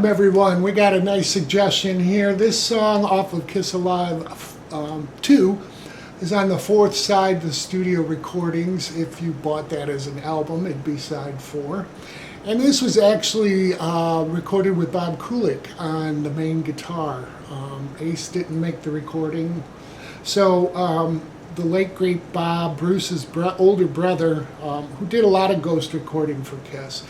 Welcome everyone. We got a nice suggestion here. This song off of Kiss Alive 2 is on the fourth side, the studio recordings. If you bought that as an album, it'd be side 4. And this was actually recorded with Bob Kulick on the main guitar. Ace didn't make the recording. So the late great Bob, Bruce's older brother, who did a lot of ghost recording for Kiss.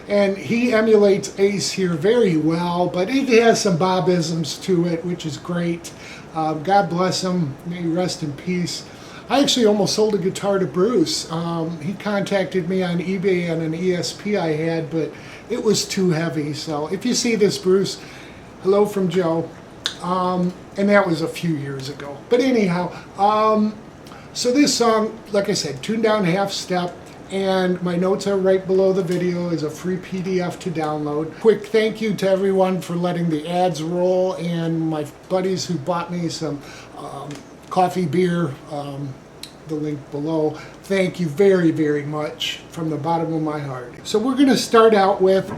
And he emulates Ace here very well, but it has some Bob-isms to it, which is great. God bless him. May he rest in peace. I actually almost sold a guitar to Bruce. He contacted me on eBay on an ESP I had, but it was too heavy. So if you see this, Bruce, hello from Joe. And that was a few years ago. But anyhow, so this song, like I said, tuned down half step. And my notes are right below the video as a free PDF to download. Quick thank you to everyone for letting the ads roll, and my buddies who bought me some coffee, beer, the link below. Thank you very, very much from the bottom of my heart. So we're going to start out with,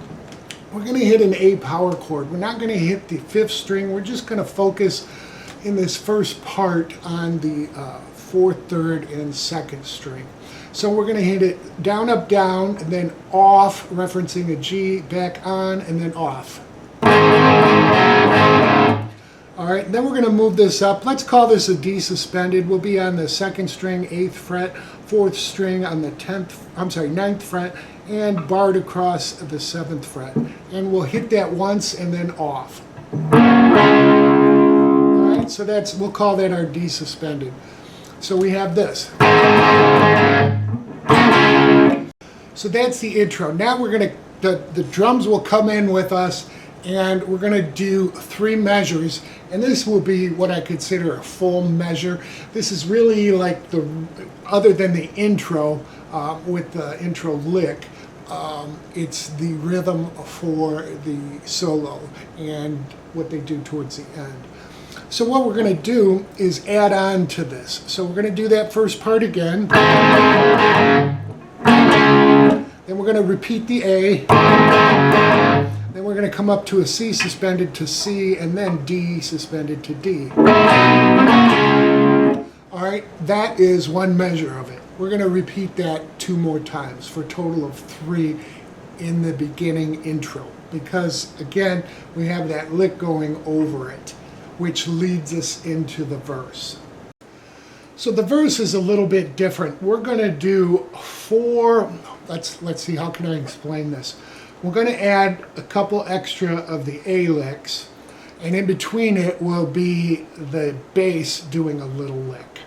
we're going to hit an A power chord. We're not going to hit the 5th string. We're just going to focus in this first part on the 4th, 3rd, and 2nd string. So we're going to hit it down, up, down, and then off, referencing a G, back on, and then off. All right, then we're going to move this up. Let's call this a D suspended. We'll be on the 2nd string, 8th fret, 4th string on the 9th fret, and barred across the 7th fret. And we'll hit that once and then off. All right, so we'll call that our D suspended. So we have this. So that's the intro. Now we're going to, the drums will come in with us, and we're going to do 3 measures, and this will be what I consider a full measure. This is really like other than the intro, with the intro lick, it's the rhythm for the solo and what they do towards the end. So what we're going to do is add on to this. So we're going to do that first part again. Then we're going to repeat the A. Then we're going to come up to a C suspended to C, and then D suspended to D. All right, that is one measure of it. We're going to repeat that 2 more times for a total of 3 in the beginning intro. Because, again, we have that lick going over it, which leads us into the verse. So the verse is a little bit different. We're going to do 4, let's see, how can I explain this? We're going to add a couple extra of the A licks, and in between it will be the bass doing a little lick.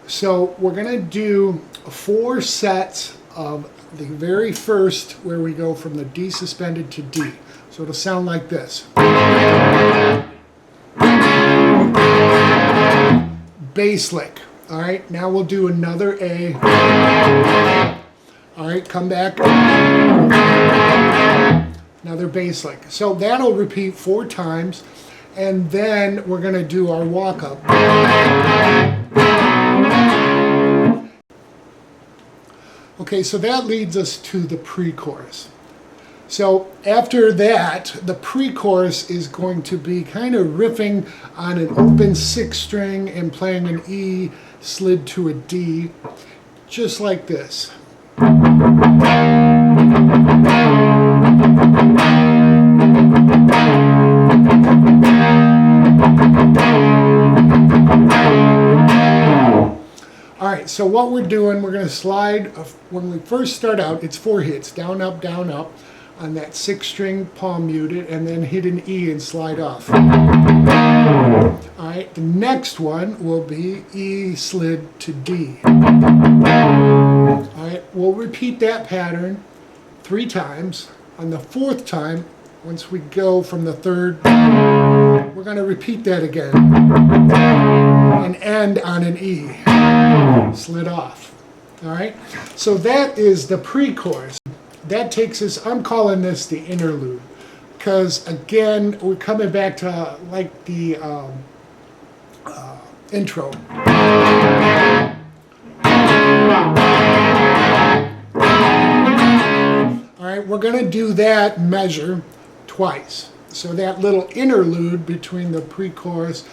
So we're going to do 4 sets of the very first, where we go from the D suspended to D. So it'll sound like this. Bass lick. All right, now we'll do another A. All right, come back. Another bass lick. So that'll repeat 4 times, and then we're going to do our walk up. Okay, so that leads us to the pre-chorus. So after that, the pre-chorus is going to be kind of riffing on an open 6th string and playing an E slid to a D, just like this. All right, so what we're doing, we're going to slide, when we first start out, it's 4 hits, down, up, on that 6th string, palm muted, and then hit an E and slide off. All right, the next one will be E slid to D. All right, we'll repeat that pattern 3 times. On the 4th time, once we go from the 3rd, we're going to repeat that again and end on an E, slid off. All right, so that is the pre-chorus. That takes us, I'm calling this the interlude, because again, we're coming back to like the intro. All right, we're going to do that measure twice. So that little interlude between the pre-chorus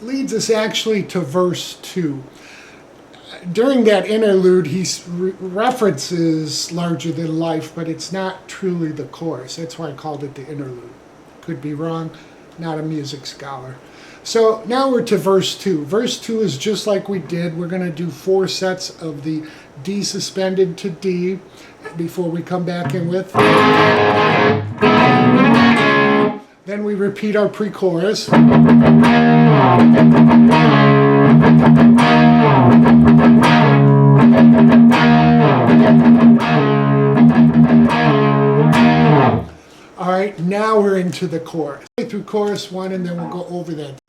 leads us actually to verse 2. During that interlude, he references larger than life, but it's not truly the chorus. That's why I called it the interlude. Could be wrong, not a music scholar. So now we're to verse 2. Verse 2 is just like we did. We're going to do 4 sets of the D suspended to D before we come back in with. Then we repeat our pre-chorus. All right, now we're into the chorus. Through chorus 1, and then we'll go over that.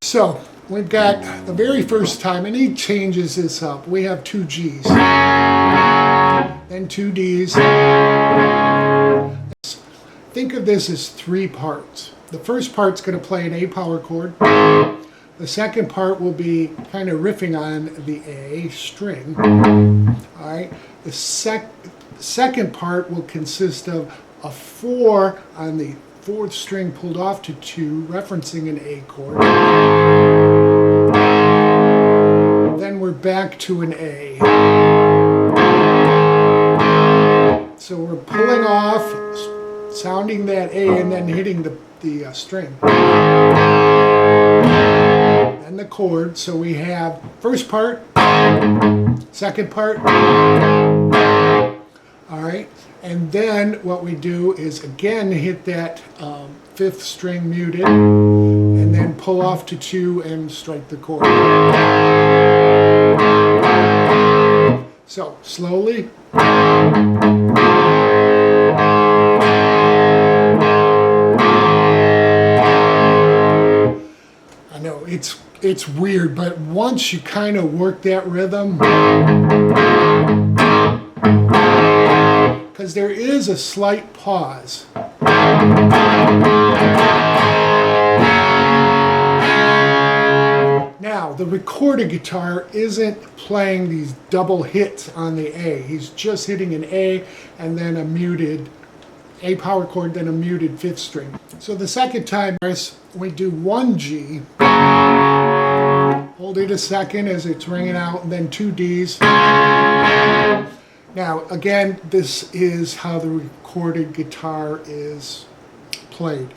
So we've got the very first time, and he changes this up. We have 2 G's, then 2 D's. Think of this as 3 parts. The first part's going to play an A power chord. The second part will be kind of riffing on the A string. All right. The second part will consist of a 4 on the 4th string pulled off to 2, referencing an A chord. Then we're back to an A. So we're pulling off, sounding that A, and then hitting the string. Then the chord. So we have first part, second part. All right. And then what we do is again hit that 5th string muted, and then pull off to 2 and strike the chord. So slowly. I know it's weird, but once you kind of work that rhythm, because there is a slight pause. Now, the recorded guitar isn't playing these double hits on the A. He's just hitting an A and then a muted A power chord, then a muted 5th string. So the second time, we do 1 G. Hold it a second as it's ringing out, and then 2 Ds. Now, again, this is how the recorded guitar is played.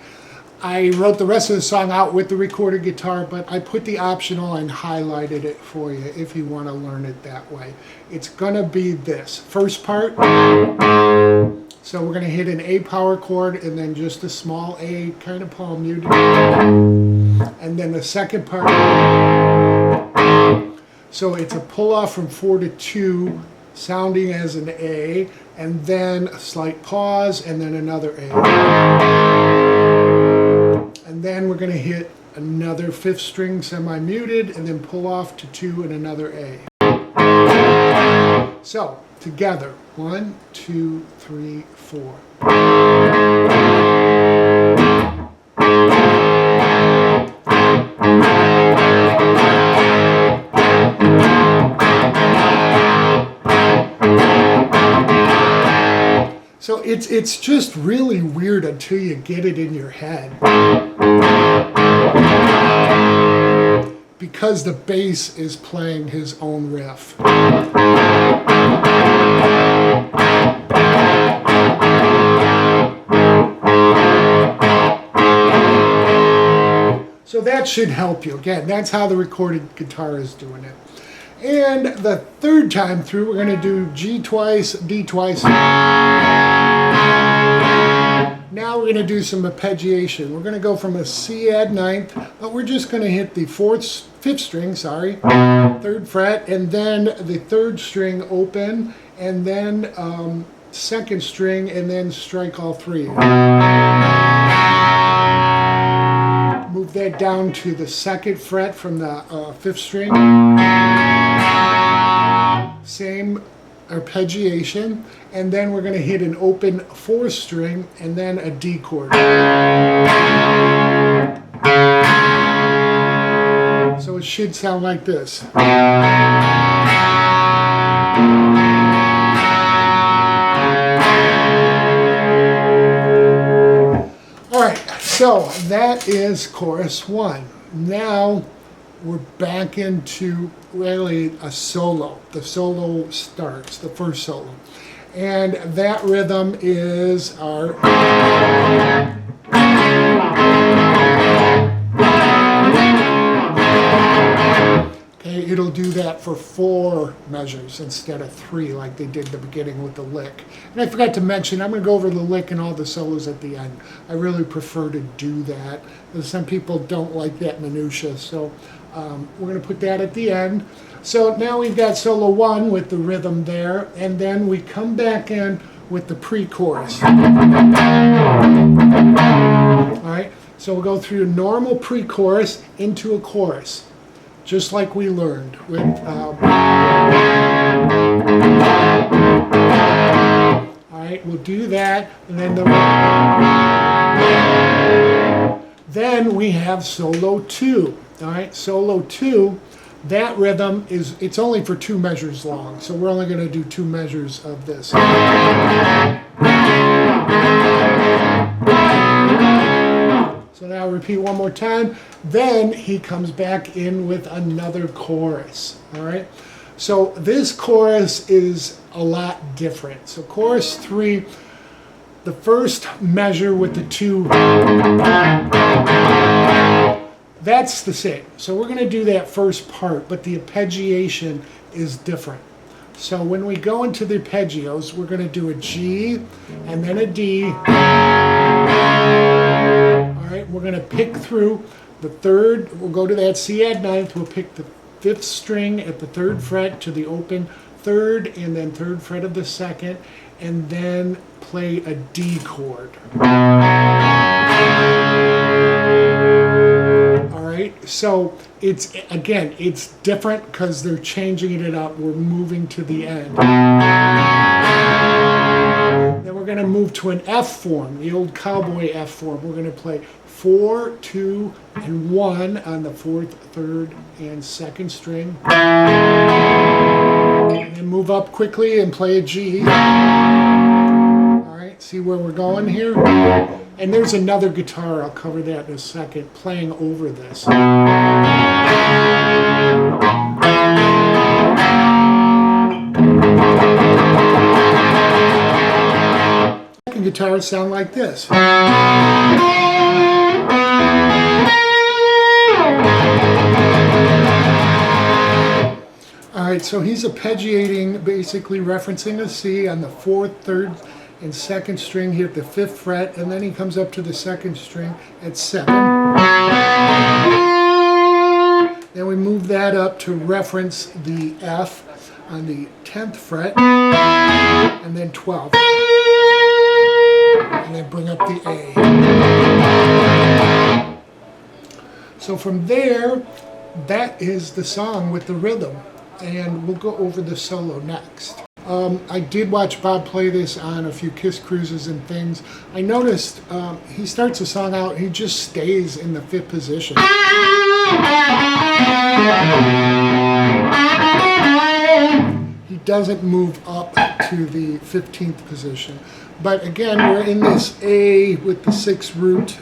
I wrote the rest of the song out with the recorded guitar, but I put the optional and highlighted it for you if you want to learn it that way. It's going to be this. First part, so we're going to hit an A power chord and then just a small A, kind of palm muted. And then the second part, so it's a pull off from 4 to 2, sounding as an A, and then a slight pause, and then another A. And then we're going to hit another 5th string semi-muted, and then pull off to 2 and another A. So, together, 1, 2, 3, 4. So it's just really weird until you get it in your head. Because the bass is playing his own riff. So that should help you. Again, that's how the recorded guitar is doing it. And the third time through, we're going to do G twice, D twice. Now we're going to do some arpeggiation. We're going to go from a C add 9th, but we're just going to hit the 5th string, 3rd fret, and then the 3rd string open, and then 2nd string, and then strike all 3. Move that down to the 2nd fret from the 5th string. arpeggiation, and then we're going to hit an open 4th string and then a D chord. So it should sound like this. Alright, so that is chorus 1. Now we're back into really a solo. The solo starts, the first solo. And that rhythm is our... Okay, it'll do that for 4 measures instead of 3 like they did at the beginning with the lick. And I forgot to mention, I'm going to go over the lick and all the solos at the end. I really prefer to do that. Some people don't like that minutia, so we're going to put that at the end. So now we've got solo 1 with the rhythm there, and then we come back in with the pre-chorus. All right, so we'll go through a normal pre-chorus into a chorus, just like we learned with all right, we'll do that, and then we have solo 2. All right, solo 2, that rhythm is, it's only for 2 measures long, so we're only going to do 2 measures of this. So now repeat one more time. Then he comes back in with another chorus. All right. So this chorus is a lot different. So chorus 3, the first measure with the 2, that's the same. So we're going to do that first part, but the arpeggiation is different. So when we go into the arpeggios, we're going to do a G and then a D. We're going to pick through the 3rd, we'll go to that C add 9th, we'll pick the 5th string at the 3rd fret to the open 3rd and then 3rd fret of the 2nd, and then play a D chord. Alright, so it's, again, it's different because they're changing it up, we're moving to the end. Then we're going to move to an F form, the old cowboy F form. We're going to play 4, 2, and 1 on the 4th, 3rd, and 2nd string. And then move up quickly and play a G. Alright, see where we're going here? And there's another guitar, I'll cover that in a second, playing over this. Second guitar sound like this. Alright, so he's arpeggiating, basically referencing a C on the 4th, 3rd, and 2nd string here at the 5th fret, and then he comes up to the 2nd string at 7. Then we move that up to reference the F on the 10th fret, and then 12th. And then bring up the A. So from there, that is the song with the rhythm. And we'll go over the solo next. I did watch Bob play this on a few Kiss cruises and things. I noticed he starts a song out, he just stays in the 5th position. He doesn't move up to the 15th position. But again, we're in this A with the 6th root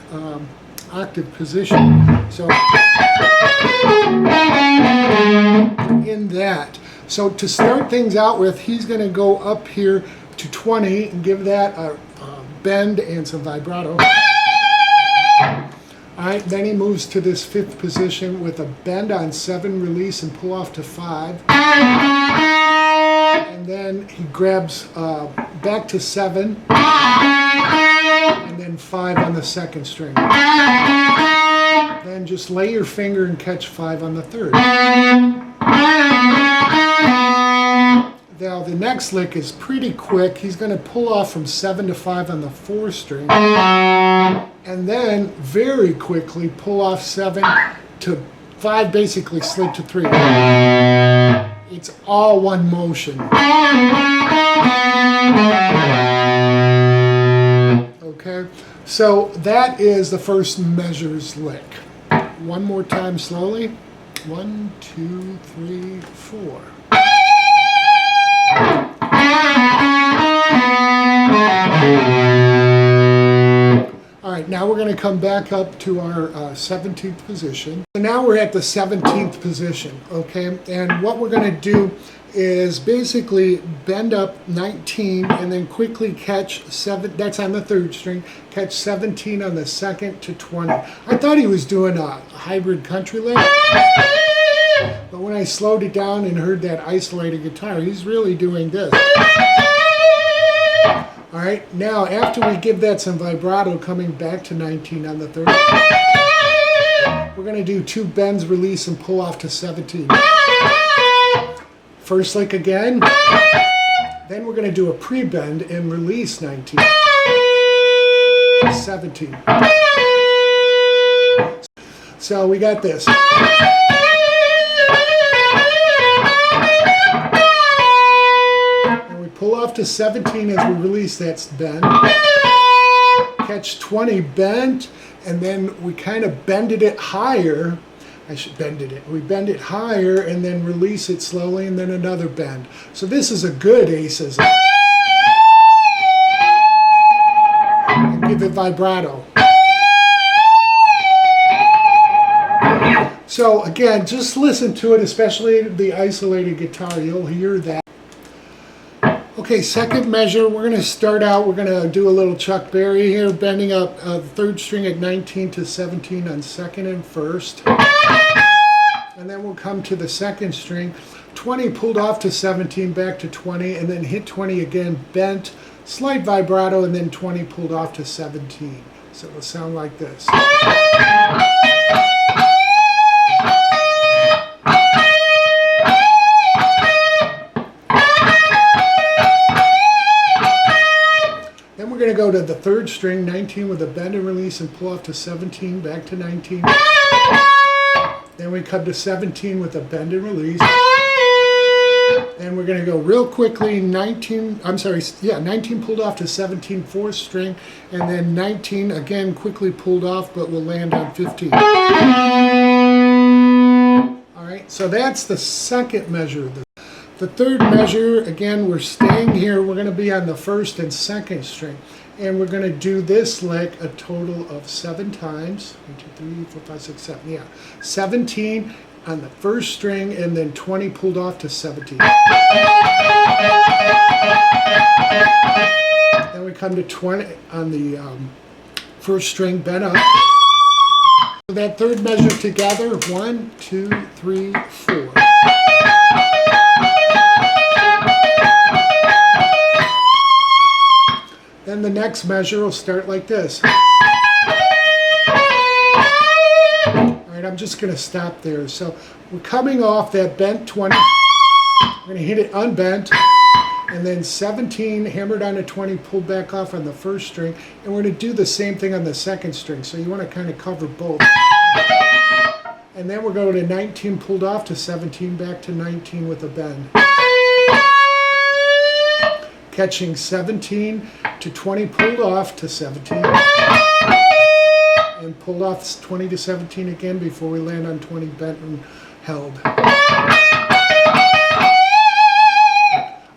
octave position. So in that. So to start things out with, he's going to go up here to 20 and give that a bend and some vibrato. Alright, then he moves to this 5th position with a bend on 7, release and pull off to 5. And then he grabs back to 7 and then 5 on the 2nd string. Then just lay your finger and catch 5 on the 3rd. Now the next lick is pretty quick. He's going to pull off from 7 to 5 on the 4th string. And then very quickly pull off 7 to 5, basically slip to 3. It's all one motion. Okay, so that is the first measures lick. One more time slowly. 1, 2, 3, 4. All right, now we're going to come back up to our 17th position. So now we're at the 17th position, okay? And what we're going to do is basically bend up 19 and then quickly catch 7, that's on the 3rd string, catch 17 on the 2nd to 20. I thought he was doing a hybrid country lick, but when I slowed it down and heard that isolated guitar, he's really doing this. All right, now after we give that some vibrato coming back to 19 on the 3rd, we're going to do 2 bends, release, and pull off to 17. First lick again, then we're going to do a pre-bend and release 19, 17. So we got this. And we pull off to 17 as we release that bend. Catch 20 bent, and then we kind of bended it higher. We bend it higher and then release it slowly and then another bend. So this is a good aces. And give it vibrato. So again, just listen to it, especially the isolated guitar. You'll hear that. Okay, second measure, we're going to start out, we're going to do a little Chuck Berry here, bending up 3rd string at 19 to 17 on 2nd and 1st. And then we'll come to the 2nd string, 20 pulled off to 17, back to 20, and then hit 20 again, bent, slight vibrato, and then 20 pulled off to 17. So it'll sound like this. Then we're going to go to the 3rd string, 19 with a bend and release and pull off to 17, back to 19. Then we come to 17 with a bend and release. Then we're going to go real quickly, 19 pulled off to 17, 4th string, and then 19 again quickly pulled off, but we'll land on 15. All right, so that's the 2nd measure. The 3rd measure, again, we're staying here. We're going to be on the 1st and 2nd string. And we're going to do this lick a total of 7 times. 1, 2, 3, 4, 5, 6, 7. Yeah. 17 on the 1st string and then 20 pulled off to 17. Then we come to 20 on the 1st string, bent up. So that 3rd measure together, 1, 2, 3, 4. Then the next measure will start like this. Alright, I'm just going to stop there. So we're coming off that bent 20. We're going to hit it unbent. And then 17 hammered on a 20, pulled back off on the 1st string. And we're going to do the same thing on the 2nd string. So you want to kind of cover both. And then we're going to 19 pulled off to 17, back to 19 with a bend. Catching 17 to 20 pulled off to 17. And pulled off 20 to 17 again before we land on 20 bent and held.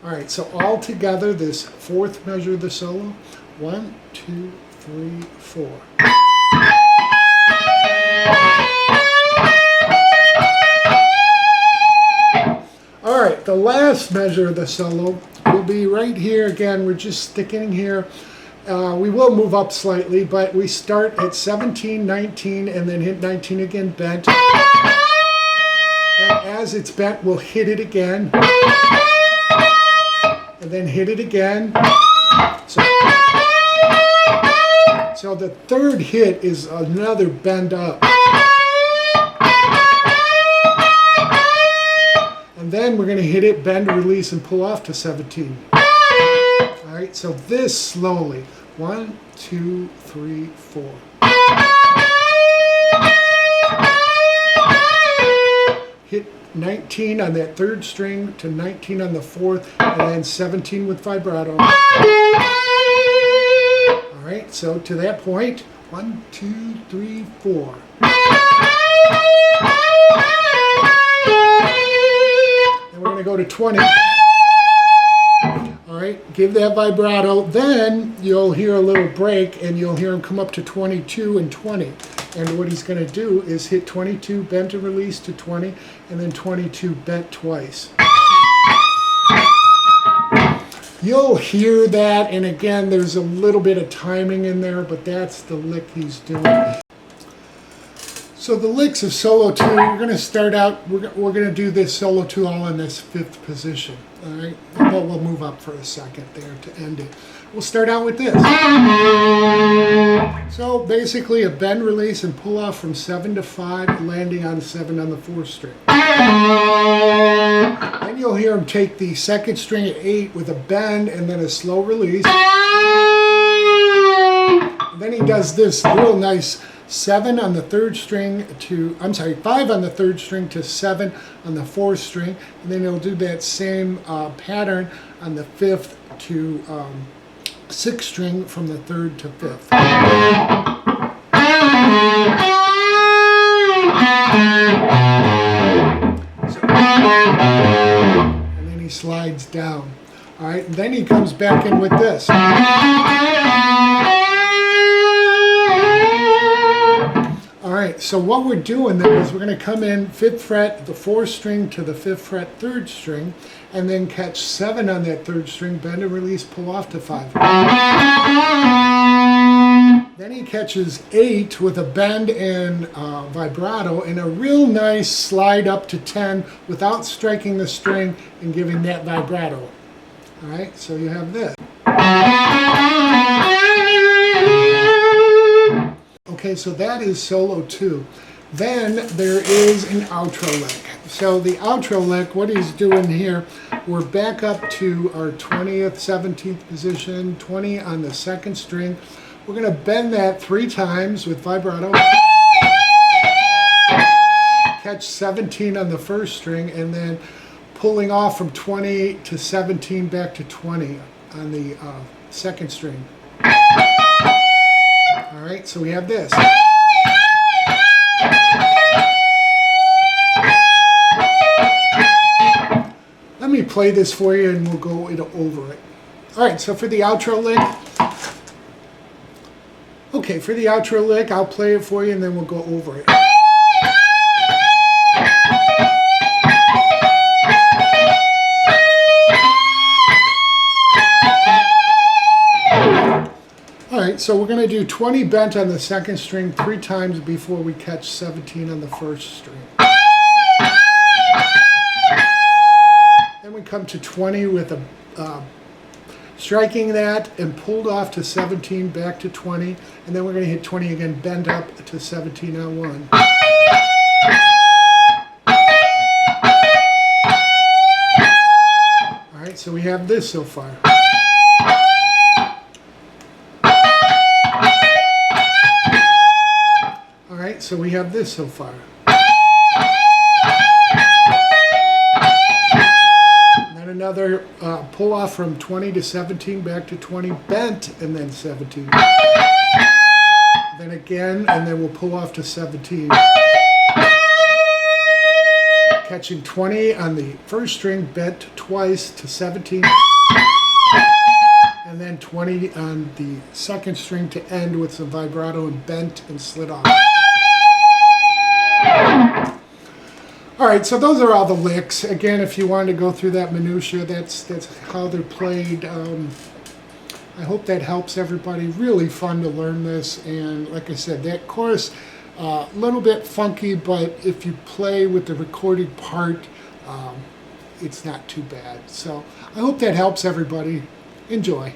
Alright, so all together this 4th measure of the solo. 1, 2, 3, 4. Alright, the last measure of the solo will be right here. Again, we're just sticking here. We will move up slightly, but we start at 17, 19, and then hit 19 again, bent. And as it's bent, we'll hit it again. And then hit it again. So the 3rd hit is another bend up. And then we're going to hit it, bend, release, and pull off to 17. All right, so this slowly. 1, 2, 3, 4. Hit 19 on that third string to 19 on the fourth, and then 17 with vibrato. All right, so to that point, 1, 2, 3, 4. Then we're going to go to 20. All right, give that vibrato. Then you'll hear a little break, and you'll hear him come up to 22 and 20. And what he's going to do is hit 22, bend and release to 20, and then 22, bent twice. You'll hear that, and again, there's a little bit of timing in there, but that's the lick he's doing. So the licks of solo 2, we're going to start out, we're going to do this solo 2 all in this 5th position. All right, but we'll move up for a second there to end it. We'll start out with this. So basically a bend, release, and pull off from 7 to 5, landing on 7 on the 4th string. Then you'll hear him take the 2nd string at 8 with a bend and then a slow release. Then he does this real nice 7 on the 3rd string to, 5 on the 3rd string to 7 on the 4th string. And then he'll do that same pattern on the 5th to 6th string from the 3rd to 5th. And then he slides down. All right, and then he comes back in with this. All right, so what we're doing then is we're going to come in 5th fret, the 4th string to the 5th fret, 3rd string, and then catch 7 on that 3rd string, bend and release, pull off to 5. Then he catches 8 with a bend and vibrato and a real nice slide up to 10 without striking the string and giving that vibrato. All right, so you have this. Okay, so that is solo 2. Then there is an outro lick. So the outro lick, what he's doing here, we're back up to our 20th, 17th position, 20 on the 2nd string. We're going to bend that 3 times with vibrato. Catch 17 on the 1st string, and then pulling off from 20 to 17 back to 20 on the 2nd string. All right, so we have this. Let me play this for you and we'll go over it. All right, so for the outro lick, I'll play it for you and then we'll go over it. Alright, so we're going to do 20 bent on the 2nd string 3 times before we catch 17 on the 1st string. Then we come to 20 with a striking that and pulled off to 17, back to 20, and then we're going to hit 20 again, bend up to 17 on 1. Alright, so we have this so far. So we have this so far. And then another pull off from 20 to 17, back to 20, bent, and then 17. Then again, and then we'll pull off to 17. Catching 20 on the 1st string, bent twice to 17. And then 20 on the 2nd string to end with some vibrato and bent and slid off. All right, so those are all the licks. Again, if you wanted to go through that minutia, that's how they're played. I hope that helps everybody. Really fun to learn this, and like I said, that chorus, a little bit funky, but if you play with the recorded part, it's not too bad. So I hope that helps everybody. Enjoy.